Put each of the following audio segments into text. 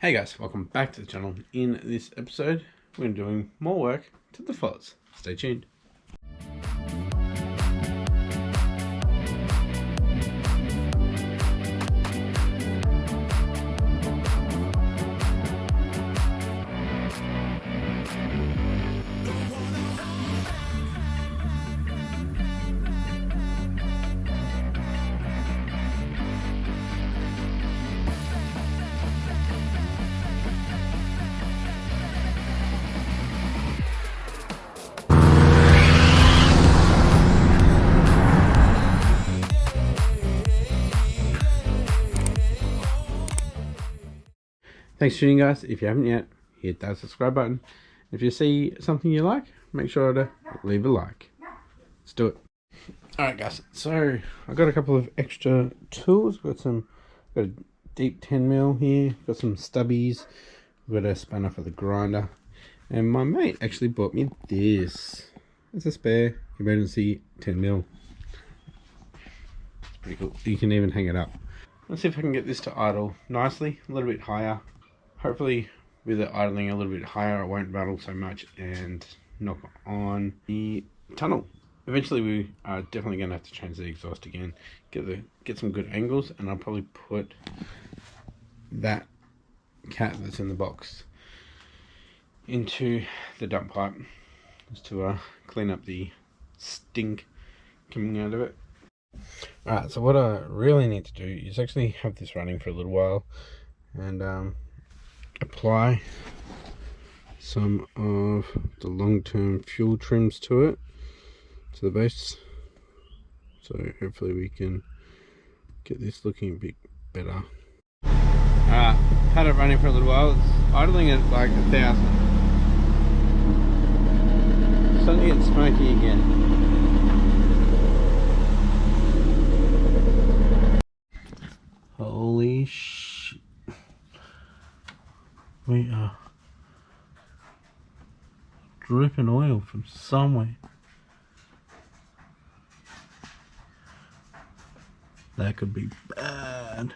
Hey guys, welcome back to the channel. In this episode, we're doing more work to the fuzz. Stay tuned. Thanks for tuning in, guys. If you haven't yet, hit that subscribe button. If you see something you like, make sure to leave a like. Let's do it. Alright guys, so I got a couple of extra tools. Got a deep 10mm here, got some stubbies, got a spanner for the grinder, and my mate actually bought me this. It's a spare emergency 10mm. It's pretty cool. You can even hang it up. Let's see if I can get this to idle nicely, a little bit higher. Hopefully with it idling a little bit higher, it won't rattle so much and knock on the tunnel. Eventually we are definitely going to have to change the exhaust again, get some good angles, and I'll probably put that cat that's in the box into the dump pipe just to clean up the stink coming out of it. Alright, so what I really need to do is actually have this running for a little while and apply some of the long-term fuel trims to it, to the base, so hopefully we can get this looking a bit better. Alright, had it running for a little while. It's idling at like 1,000. Starting to get smoky again. Holy shit. We are dripping oil from somewhere. That could be bad.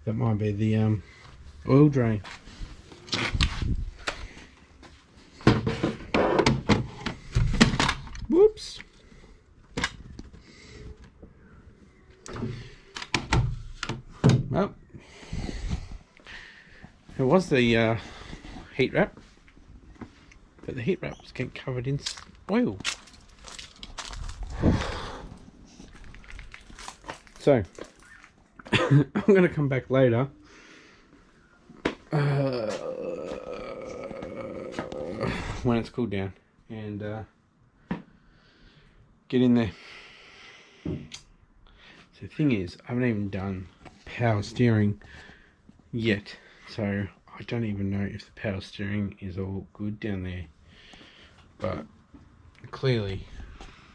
That might be the oil drain. Whoops. Well, it was the heat wrap, but the heat wrap was getting covered in oil. So I'm going to come back later when it's cooled down and get in there. So the thing is, I haven't even done power steering yet, so I don't even know if the power steering is all good down there, but clearly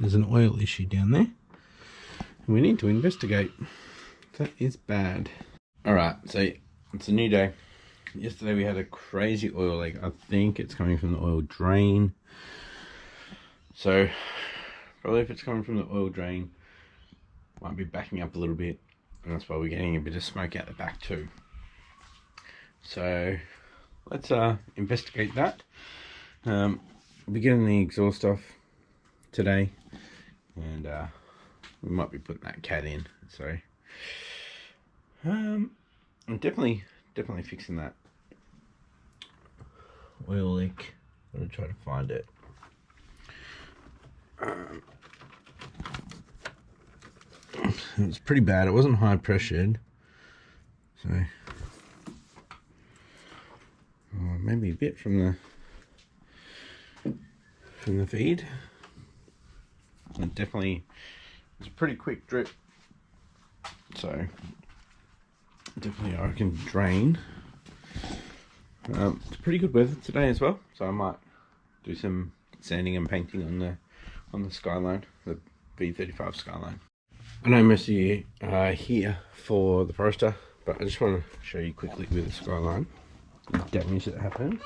there's an oil issue down there and we need to investigate. That is bad. Alright, so it's a new day. Yesterday we had a crazy oil leak. I think it's coming from the oil drain, so probably if it's coming from the oil drain, might be backing up a little bit, and that's why we're getting a bit of smoke out the back too. So let's investigate that. We'll be getting the exhaust off today, and we might be putting that cat in. So I'm definitely fixing that oil leak. I'm gonna try to find it. It's pretty bad. It wasn't high pressured, so maybe a bit from the feed. And definitely, it's a pretty quick drip, so definitely I reckon drain. It's pretty good weather today as well, so I might do some sanding and painting on the Skyline, the V35 Skyline. I know most of you are here for the Forester, but I just want to show you quickly with the Skyline the damage that happened.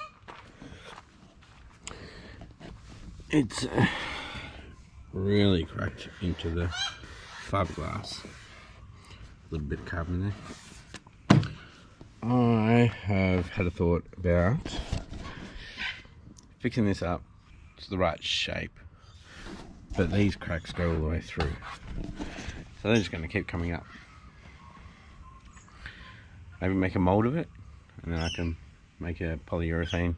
It's really cracked into the fiberglass. A little bit of carbon there. I have had a thought about fixing this up to the right shape, but these cracks go all the way through, so they're just going to keep coming up. Maybe make a mold of it, and then I can make a polyurethane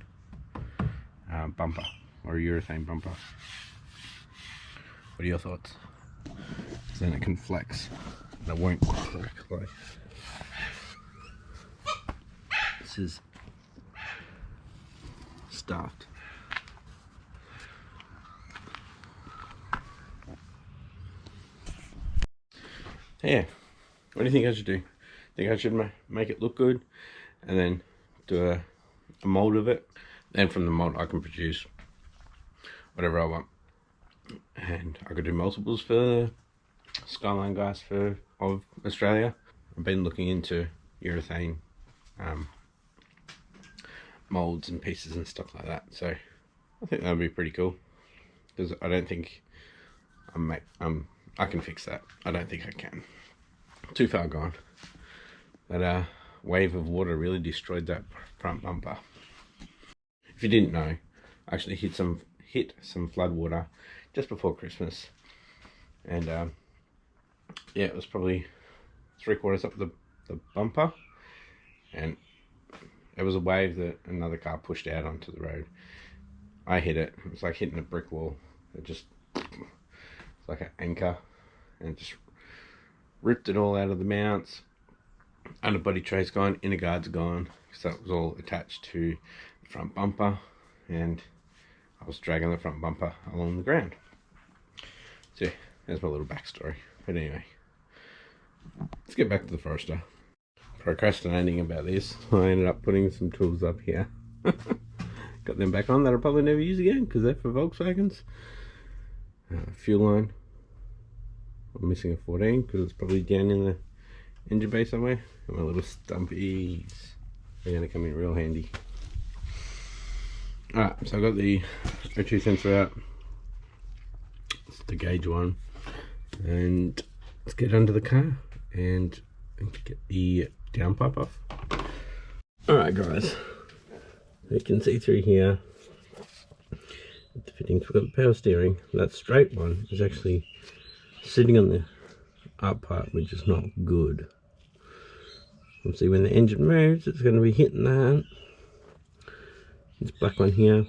bumper, or a urethane bumper. What are your thoughts? So then it can flex and it won't crack like this is stuffed. Yeah, what do you think I should do? Think I should make it look good and then do a mold of it? Then from the mold I can produce whatever I want, and I could do multiples for the Skyline guys of Australia. I've been looking into urethane molds and pieces and stuff like that, so I think that would be pretty cool, because I don't think I can fix that. I don't think I can. Too far gone. That wave of water really destroyed that front bumper. If you didn't know, I actually hit some flood water just before Christmas, and yeah, it was probably 3/4 up the bumper, and it was a wave that another car pushed out onto the road. I hit it. It was like hitting a brick wall. It's like an anchor, and it just ripped it all out of the mounts. Underbody tray's gone, inner guard's gone, because that was all attached to the front bumper, and I was dragging the front bumper along the ground. So there's my little backstory. But anyway, let's get back to the Forester. Procrastinating about this, I ended up putting some tools up here. Got them back on that I'll probably never use again, because they're for Volkswagens. Fuel line. I'm missing a 14 because it's probably down in the engine bay somewhere. And my little stumpies. They're going to come in real handy. Alright, so I got the O2 sensor out. It's the gauge one. And let's get under the car and get the downpipe off. Alright guys, you can see through here the fittings. We've got the power steering. That straight one is actually sitting on the up part, which is not good. Obviously when the engine moves, it's going to be hitting that. This black one here,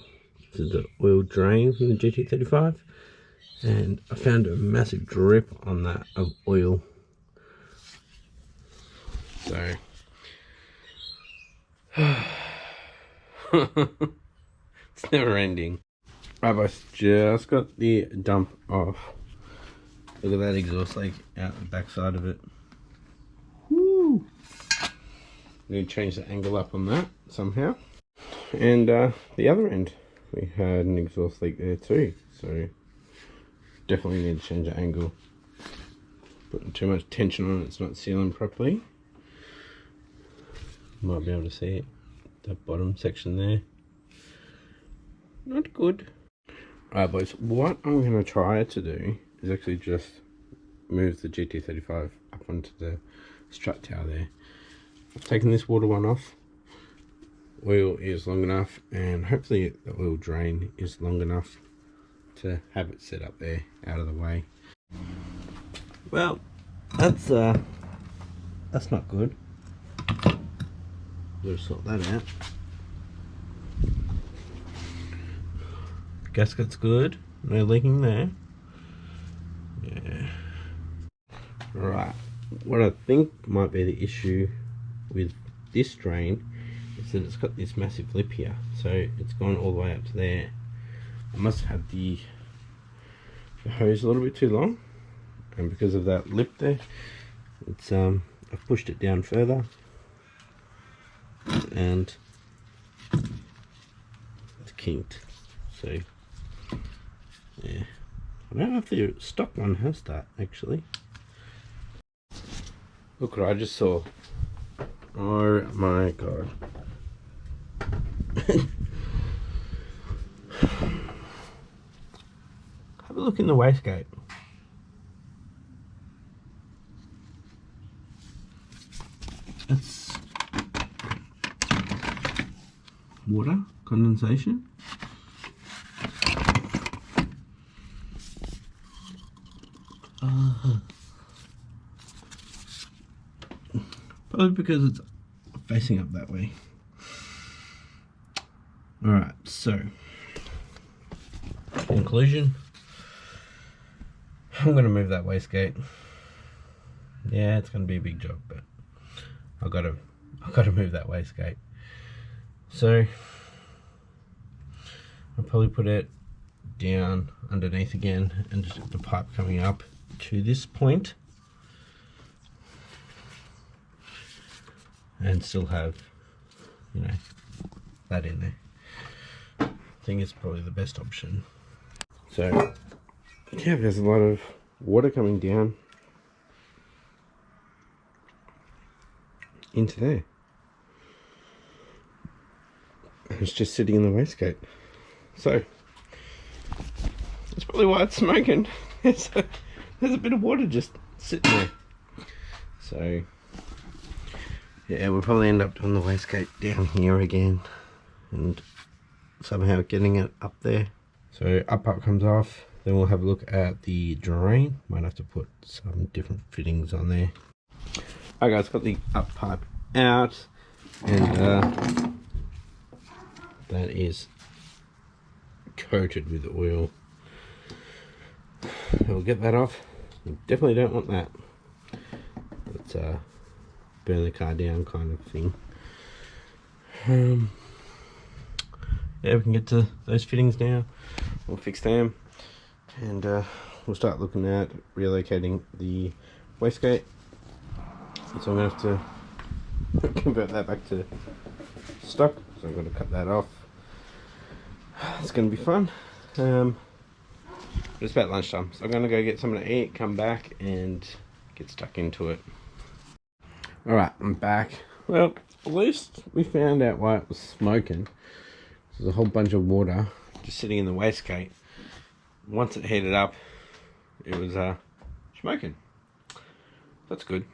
this is the oil drain from the GT35, and I found a massive drip on that of oil. So it's never ending. Right, boys, just got the dump off. Look at that exhaust leak out the back side of it. Woo! Need to change the angle up on that somehow. And the other end, we had an exhaust leak there too, so definitely need to change the angle. Putting too much tension on it, it's not sealing properly. Might be able to see it, that bottom section there. Not good. Alright boys, what I'm going to try to do is actually just move the GT35 up onto the strut tower there. I've taken this water one off. Oil is long enough, and hopefully the oil drain is long enough to have it set up there out of the way. Well, that's not good. We'll sort that out. Gasket's good, no leaking there. Yeah. Right, what I think might be the issue with this drain is that it's got this massive lip here, so it's gone all the way up to there. I must have the hose a little bit too long, and because of that lip there, it's I've pushed it down further, and it's kinked. So yeah, I don't know if the stock one has that actually. Look what I just saw. Oh my god. Have a look in the wastegate. It's water condensation. Probably because it's facing up that way. Alright, so conclusion, I'm going to move that wastegate. Yeah, it's going to be a big job, but I've got to move that wastegate. So I'll probably put it down underneath again and just have the pipe coming up to this point, and still have, you know, that in there. I think it's probably the best option. So yeah, there's a lot of water coming down into there. It's just sitting in the wastegate. So that's probably why it's smoking. There's a bit of water just sitting there. So yeah, we'll probably end up doing the wastegate down here again and somehow getting it up there. So up comes off. Then we'll have a look at the drain. Might have to put some different fittings on there. Alright guys, got the up pipe out, and that is coated with oil. We'll get that off. We definitely don't want that. It's burn the car down kind of thing. Yeah, we can get to those fittings now. We'll fix them, and we'll start looking at relocating the wastegate. So I'm going to have to convert that back to stock, so I'm going to cut that off. It's going to be fun. But it's about lunchtime, so I'm going to go get something to eat, come back and get stuck into it. Alright, I'm back. Well, at least we found out why it was smoking. There's a whole bunch of water just sitting in the wastegate. Once it heated up, it was smoking. That's good.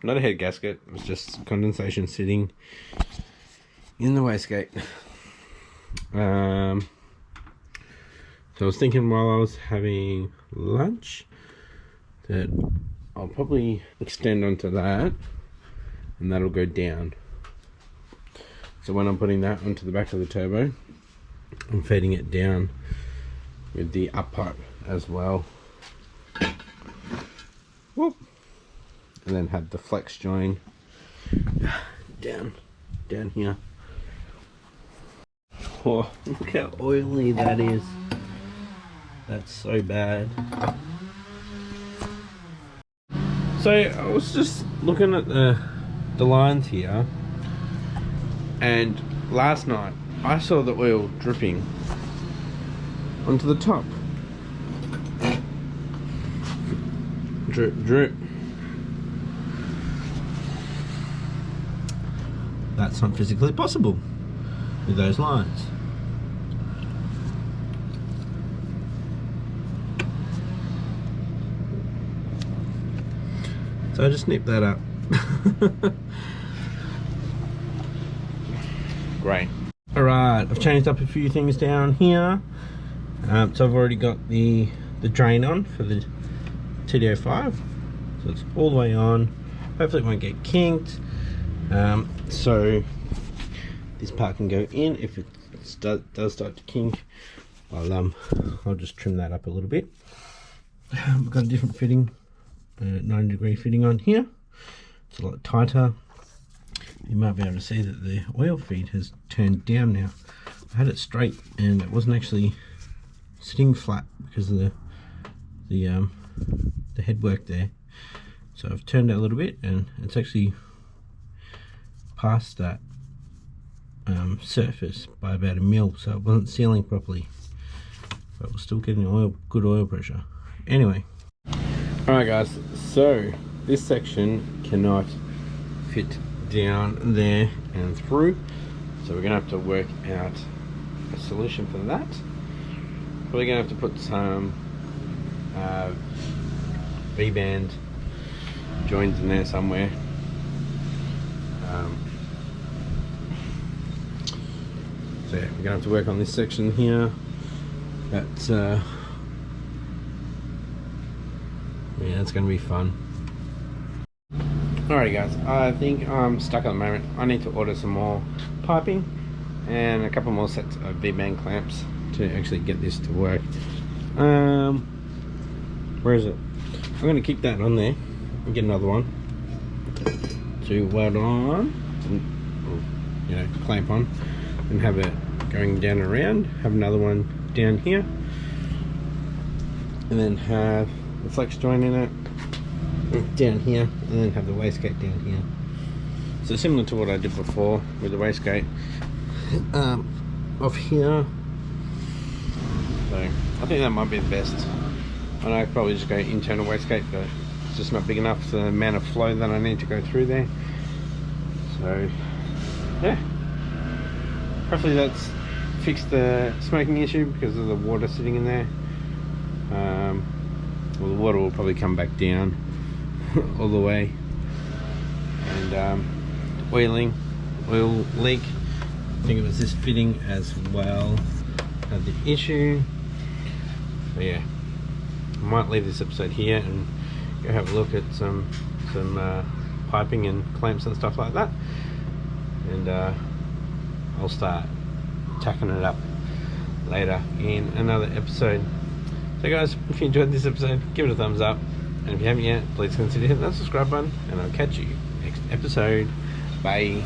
Not a head gasket, it was just condensation sitting in the wastegate. So I was thinking while I was having lunch that I'll probably extend onto that, and that'll go down. So when I'm putting that onto the back of the turbo, I'm feeding it down with the up pipe as well. Whoop. And then have the flex join down here. Oh, look how oily that is. That's so bad. So I was just looking at the lines here, and last night I saw the oil dripping onto the top. Drip, drip. That's not physically possible with those lines. So I just nipped that up. Great. Alright, I've changed up a few things down here. So I've already got the drain on for the TD05. So it's all the way on. Hopefully it won't get kinked. So this part can go in. If it does start to kink, I'll just trim that up a little bit. We've got a different fitting, 90-degree fitting on here. It's a lot tighter. You might be able to see that the oil feed has turned down now. I had it straight and it wasn't actually sitting flat because of the headwork there. So I've turned it a little bit and it's actually past that surface by about 1 mil, so it wasn't sealing properly, but we're still getting good oil pressure. Anyway, alright guys, so this section cannot fit down there and through, so we're gonna have to work out a solution for that. Probably gonna have to put some V-band joins in there somewhere. So yeah, we're gonna have to work on this section here. But yeah, it's gonna be fun. Alrighty guys, I think I'm stuck at the moment. I need to order some more piping and a couple more sets of V-band clamps to actually get this to work. Where is it? I'm gonna keep that on there and get another one to weld on and, you know, clamp on, and have it going down and around. Have another one down here, and then have the flex joint in it down here, and then have the wastegate down here. So similar to what I did before with the wastegate off here. So I think that might be the best. I know I could probably just go internal wastegate, but it's just not big enough for the amount of flow that I need to go through there. So yeah, hopefully that's fixed the smoking issue because of the water sitting in there. Well, the water will probably come back down all the way. And oil leak, I think it was this fitting as well had the issue. So yeah, I might leave this episode here and go have a look at some piping and clamps and stuff like that, and I'll start tacking it up later in another episode. So guys, if you enjoyed this episode, give it a thumbs up, and if you haven't yet, please consider hitting that subscribe button, and I'll catch you next episode. Bye.